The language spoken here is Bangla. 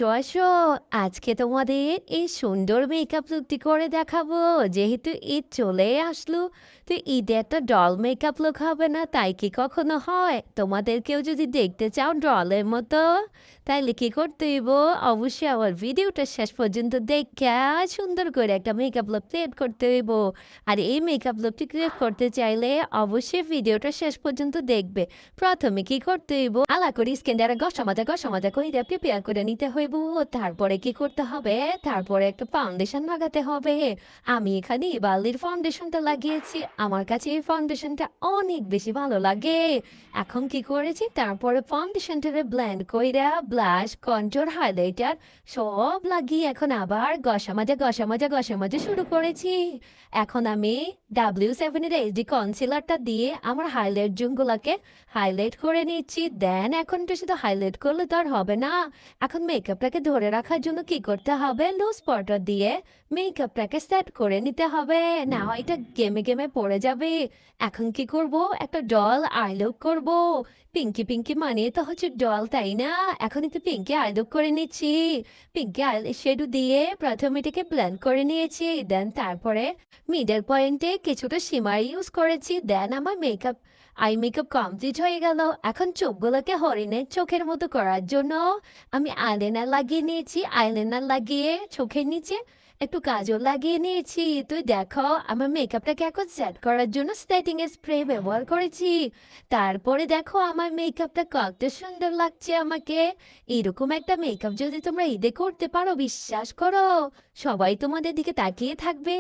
আসো আজকে তোমাদের এই সুন্দর মেকআপ লুকটি করে দেখাবো। যেহেতু ঈদ চলে আসলো, তো ঈদে একটা ডল মেকআপ লুক হবে না? তাই কি কখনো হয়? তোমাদেরকেও যদি দেখতে চাও ডলের মতো, তাইলে কি করতে হইব? অবশ্যই আমার ভিডিওটা শেষ পর্যন্ত দেখে সুন্দর করে একটা মেকআপ লুক ক্রিয়েট করতে হইব। আর এই মেকআপ লুকটি ক্রিয়েট করতে চাইলে অবশ্যই ভিডিওটা শেষ পর্যন্ত দেখবে। প্রথমে কি করতে হইব, আলা করে স্ক্যানটা ঘষা মাজা করে প্রিপেয়ার করে নিতে হইব। তারপরে কি করতে হবে, তারপরে একটা ফাউন্ডেশন লাগাতে হবে। আমি এখানে বালির ফাউন্ডেশনটা লাগিয়েছি, আমার কাছে এই ফাউন্ডেশনটা অনেক বেশি ভালো লাগে। এখন কি করেছি, তারপরে ফাউন্ডেশনটারে ব্লেন্ড কইরা ব্লাশ কন্ট্রোল হাইলাইটার সব লাগিয়ে এখন আবার ঘষা মাজা শুরু করেছি। এখন আমি W7 এর এইচডি কনসিলারটা দিয়ে আমার হাইলাইট জোনগুলোকে হাইলাইট করে নিচ্ছি। দেন এখন তো শুধু হাইলাইট করলে তো আর হবে না, এখন মেকআপটাকে ধরে রাখার জন্য কি করতে হবে, লুজ পাউডার দিয়ে মেকআপটাকে সেট করে নিতে হবে, না হয় এটা গেমে গেমে পড়ে যাবে। এখন কি করব, একটা ডল আই লুক করব। পিঙ্কি পিঙ্কি মানিয়ে তো হচ্ছে ডল, তাই না? এখন একটু পিঙ্কি আই লুক করে নিচ্ছি। পিঙ্কি আই শ্যাডো দিয়ে প্রথমে এটাকে ব্লেন্ড করে নিয়েছি। দেন তারপরে মিডল পয়েন্টে কিছুটা শিমার ইউজ করেছি। দেন আমার আই মেকআপ কমপ্লিট হয়ে গেল। এখন চোখগুলোকে হরিণের চোখের মতো করার জন্য আমি আইলাইনার লাগিয়ে নিয়েছি। আইলাইনার লাগিয়ে চোখের নিচে একটু কাজল লাগিয়ে নিয়েছি। তুই দেখো আমার মেকআপটাকে এখন সেট করার জন্য সেটিং স্প্রে ব্যবহার করেছি। তারপরে দেখো আমার মেকআপটা কত সুন্দর লাগছে আমাকে। এরকম একটা মেকআপ যদি তোমরা ঈদে করতে পারো, বিশ্বাস করো সবাই তোমাদের দিকে তাকিয়ে থাকবে।